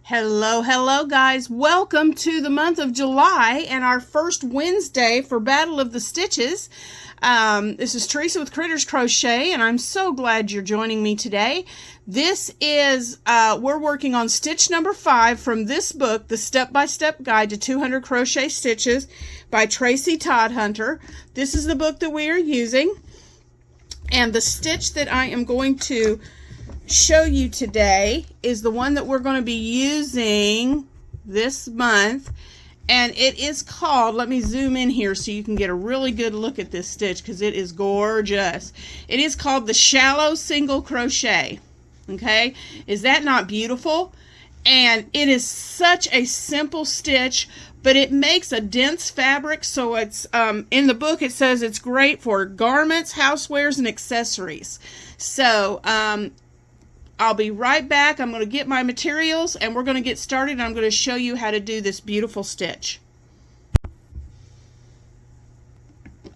Hello guys, welcome to the month of July and our first Wednesday for Battle of the Stitches. This is Teresa with Critters Crochet and I'm so glad you're joining me today. This is, we're working on stitch number 5 from this book, The Step-by-Step Guide to 200 Crochet Stitches by Tracy Todhunter. This is the book that we are using, and the stitch that I am going to show you today is the one that we're going to be using this month, and it is called, let me zoom in here so you can get a really good look at this stitch because it is gorgeous. It is called the Shallow Single Crochet. Okay, is that not beautiful? And it is such a simple stitch, but it makes a dense fabric, so it's in the book it says it's great for garments, housewares, and accessories. So I'll be right back. I'm going to get my materials and we're going to get started, and I'm going to show you how to do this beautiful stitch.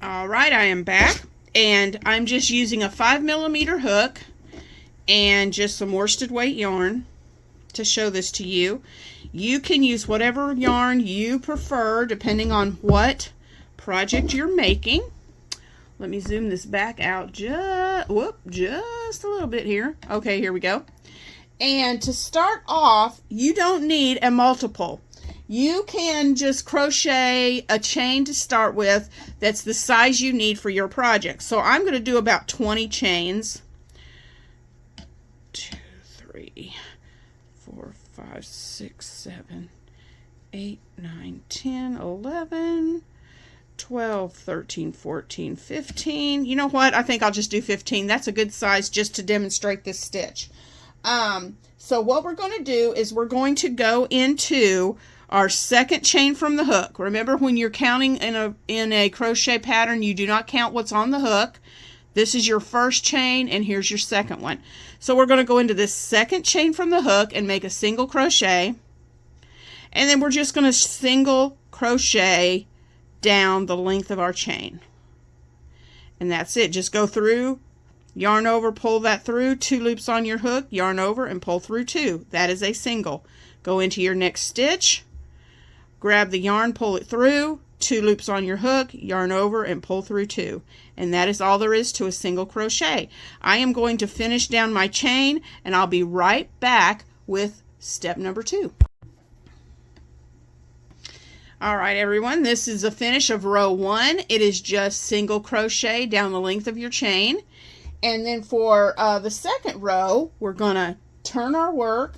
Alright, I am back, and I'm just using a 5mm hook and just some worsted weight yarn to show this to you. You can use whatever yarn you prefer depending on what project you're making. Let me zoom this back out just a little bit here. Okay, here we go. And to start off, you don't need a multiple. You can just crochet a chain to start with that's the size you need for your project. So I'm going to do about 20 chains. 2, 3, 4, 5, 6, 7, 8, 9, 10, 11, 12, 13, 14, 15. You know what? I think I'll just do 15. That's a good size just to demonstrate this stitch. So what we're going to do is we're going to go into our second chain from the hook. Remember, when you're counting in a crochet pattern, you do not count what's on the hook. This is your first chain, and here's your second one. So we're going to go into this second chain from the hook and make a single crochet. And then we're just going to single crochet down the length of our chain. And that's it. Just go through, yarn over, pull that through, 2 loops on your hook, yarn over, and pull through 2. That is a single. Go into your next stitch, grab the yarn, pull it through, 2 loops on your hook, yarn over, and pull through 2. And that is all there is to a single crochet. I am going to finish down my chain, and I'll be right back with step number 2. Alright everyone, this is a finish of row 1. It is just single crochet down the length of your chain. And then for the second row, we're going to turn our work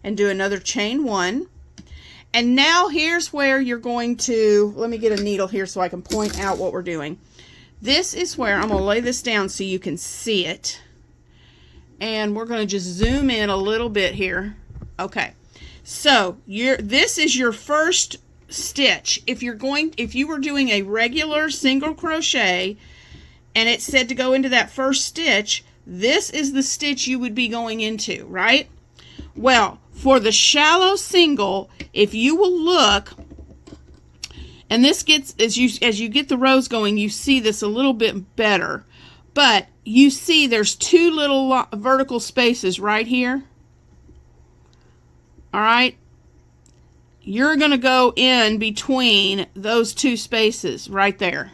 and do another chain 1. And now here's where you're going to, let me get a needle here so I can point out what we're doing. This is where I'm going to lay this down so you can see it. And we're going to just zoom in a little bit here. Okay, so this is your first stitch. If you were doing a regular single crochet and it said to go into that first stitch, this is the stitch you would be going into, right? Well, for the shallow single, if you will look, and this gets, as you get the rows going, you see this a little bit better, but you see there's 2 little vertical spaces right here. All right, you're going to go in between those 2 spaces right there.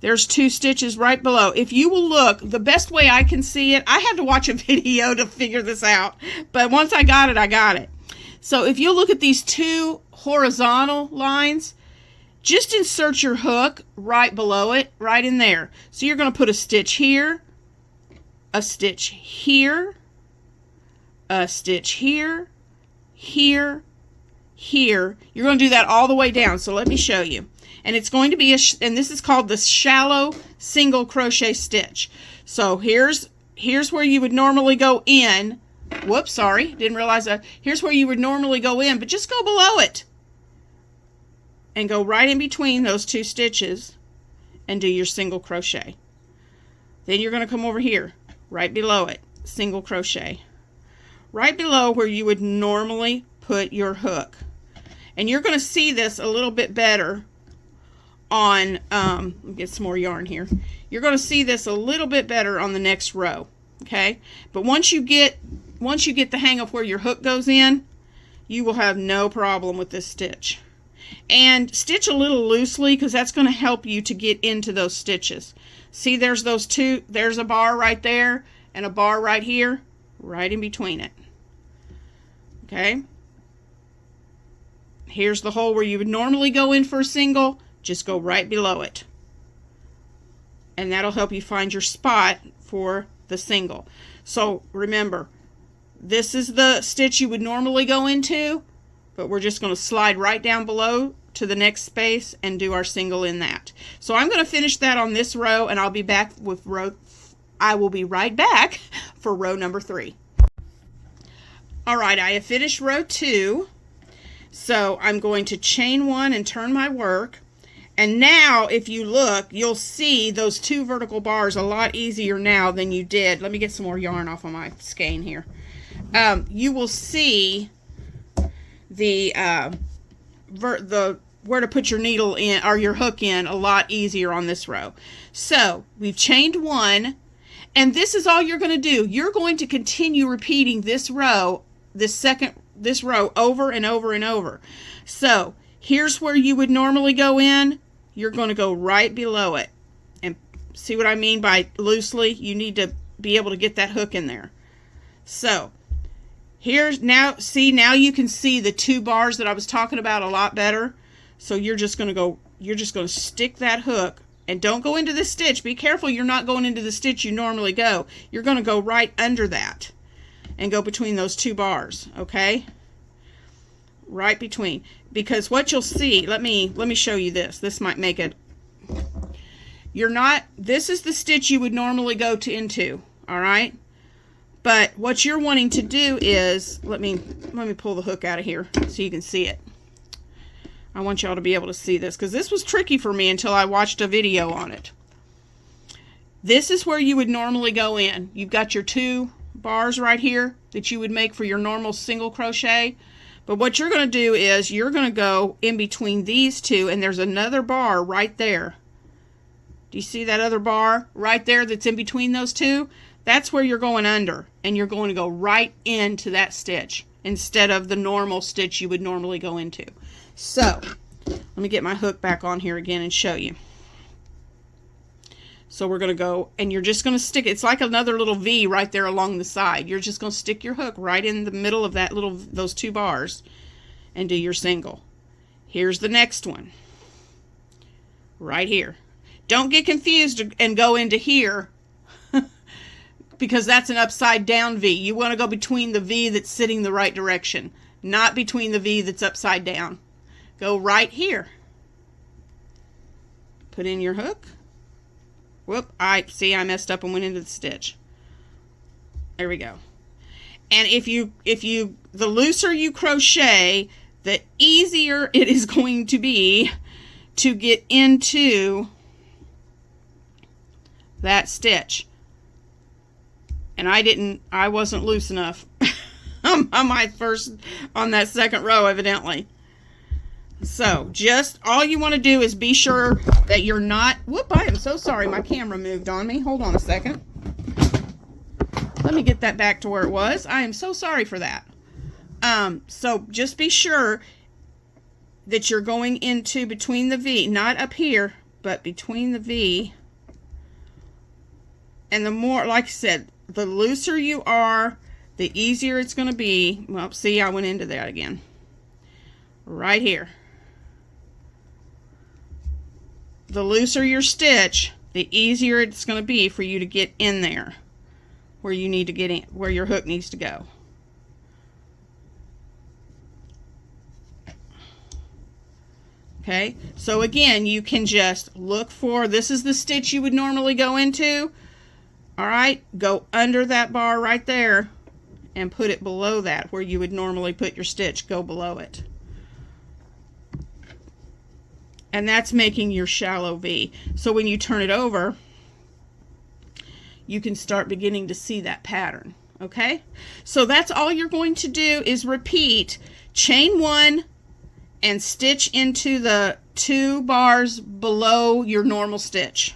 There's 2 stitches right below. If you will look, the best way I can see it, I had to watch a video to figure this out, but once I got it, I got it. So if you look at these 2 horizontal lines, just insert your hook right below it, right in there. So you're going to put a stitch here, a stitch here, a stitch here, here, here. You're going to do that all the way down. So let me show you. And it's going to be and this is called the shallow single crochet stitch. So here's where you would normally go in. Whoops, sorry, didn't realize that. Here's where you would normally go in, but just go below it and go right in between those 2 stitches and do your single crochet. Then you're going to come over here, right below it, single crochet, right below where you would normally put your hook. And you're going to see this a little bit better on, let me get some more yarn here. You're going to see this a little bit better on the next row, okay? But once you get once you get the hang of where your hook goes in, you will have no problem with this stitch. And stitch a little loosely, because that's going to help you to get into those stitches. See, there's those two, there's a bar right there and a bar right here, right in between it. Okay, here's the hole where you would normally go in for a single, just go right below it. And that'll help you find your spot for the single. So remember, this is the stitch you would normally go into, but we're just going to slide right down below to the next space and do our single in that. So I'm going to finish that on this row, and I'll be back with I will be right back for row number 3. All right, I have finished row 2. So I'm going to chain 1 and turn my work. And now, if you look, you'll see those 2 vertical bars a lot easier now than you did. Let me get some more yarn off of my skein here. You will see the where to put your needle in or your hook in a lot easier on this row. So we've chained 1, and this is all you're going to do. You're going to continue repeating this row, this row over and over and over. So here's where you would normally go in. You're going to go right below it. And see what I mean by loosely? You need to be able to get that hook in there. So here's now, see, now you can see the 2 bars that I was talking about a lot better. So you're just going to stick that hook, and don't go into the stitch. Be careful you're not going into the stitch you normally go. You're going to go right under that and go between those 2 bars, okay? Right between, because what you'll see, let me show you this. This might make it, this is the stitch you would normally go into, all right? But what you're wanting to do is, let me pull the hook out of here so you can see it. I want y'all to be able to see this, because this was tricky for me until I watched a video on it. This is where you would normally go in. You've got your 2 bars right here that you would make for your normal single crochet. But what you're going to do is you're going to go in between these 2, and there's another bar right there. Do you see that other bar right there that's in between those 2? That's where you're going under, and you're going to go right into that stitch instead of the normal stitch you would normally go into. So let me get my hook back on here again and show you. So we're going to go, and you're just going to stick, it's like another little V right there along the side. You're just going to stick your hook right in the middle of that those 2 bars and do your single. Here's the next one. Right here. Don't get confused and go into here because that's an upside down V. You want to go between the V that's sitting the right direction, not between the V that's upside down. Go right here. Put in your hook. Whoop, I messed up and went into the stitch. There we go. And the looser you crochet, the easier it is going to be to get into that stitch. And I wasn't loose enough on that second row, evidently. So just all you want to do is be sure that you're not, whoop, I am so sorry, my camera moved on me. Hold on a second. Let me get that back to where it was. I am so sorry for that. So just be sure that you're going into between the V, not up here, but between the V. And the more, like I said, the looser you are, the easier it's going to be. Well, see, I went into that again. Right here. The looser your stitch, the easier it's going to be for you to get in there where you need to get in, where your hook needs to go. Okay, so again, you can just look for, this is the stitch you would normally go into. All right, go under that bar right there and put it below that where you would normally put your stitch. Go below it. And that's making your shallow V. So when you turn it over, you can start beginning to see that pattern. Okay, so that's all you're going to do is repeat chain 1 and stitch into the 2 bars below your normal stitch.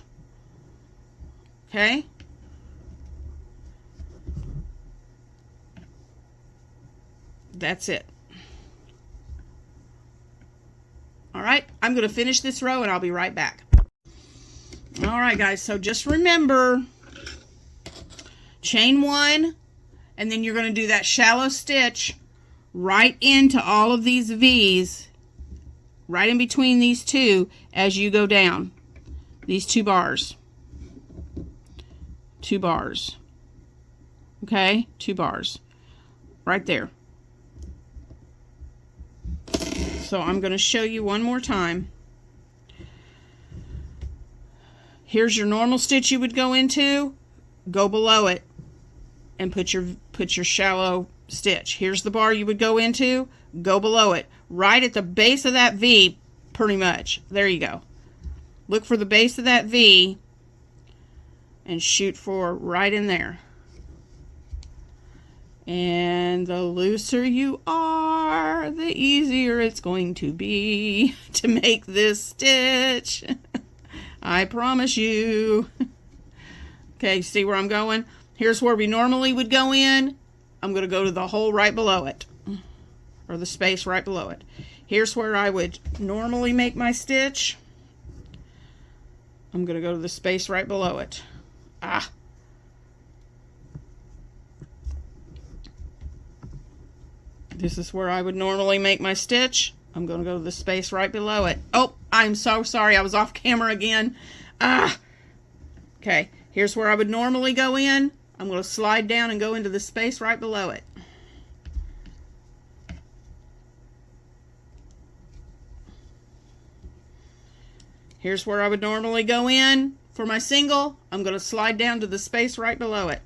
Okay, That's it. All right, I'm going to finish this row and I'll be right back. All right, guys, so just remember, chain 1, and then you're going to do that shallow stitch right into all of these V's, right in between these two as you go down. These 2 bars. 2 bars. Okay, 2 bars. Right there. So I'm going to show you one more time. Here's your normal stitch you would go into. Go below it and put your shallow stitch. Here's the bar you would go into. Go below it. Right at the base of that V, pretty much. There you go. Look for the base of that V and shoot for right in there. And the looser you are, the easier it's going to be to make this stitch. I promise you. Okay, see where I'm going? Here's where we normally would go in. I'm going to go to the hole right below it, or the space right below it. Here's where I would normally make my stitch. I'm going to go to the space right below it. This is where I would normally make my stitch. I'm going to go to the space right below it. Oh, I'm so sorry. I was off camera again. Okay, here's where I would normally go in. I'm going to slide down and go into the space right below it. Here's where I would normally go in for my single. I'm going to slide down to the space right below it.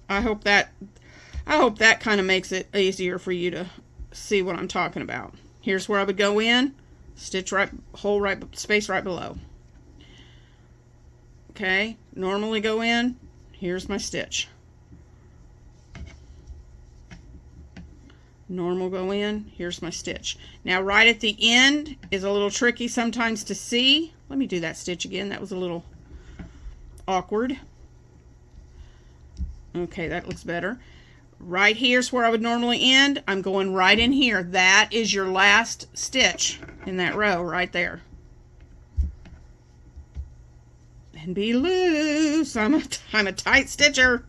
I hope that kind of makes it easier for you to see what I'm talking about. Here's where I would go in, stitch right, hole right, space right below. Okay, normally go in, here's my stitch. Normal go in, here's my stitch. Now right at the end is a little tricky sometimes to see. Let me do that stitch again, that was a little awkward. Okay, that looks better. Right here's where I would normally end. I'm going right in here. That is your last stitch in that row right there. And be loose. I'm a tight stitcher.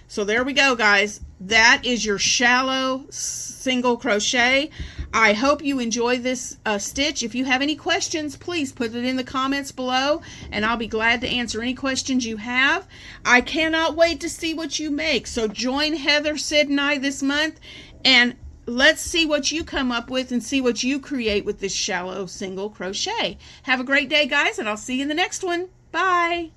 So there we go, guys. That is your shallow single crochet. I hope you enjoy this stitch. If you have any questions, please put it in the comments below, and I'll be glad to answer any questions you have. I cannot wait to see what you make. So join Heather, Sid, and I this month, and let's see what you come up with and see what you create with this shallow single crochet. Have a great day, guys, and I'll see you in the next one. Bye.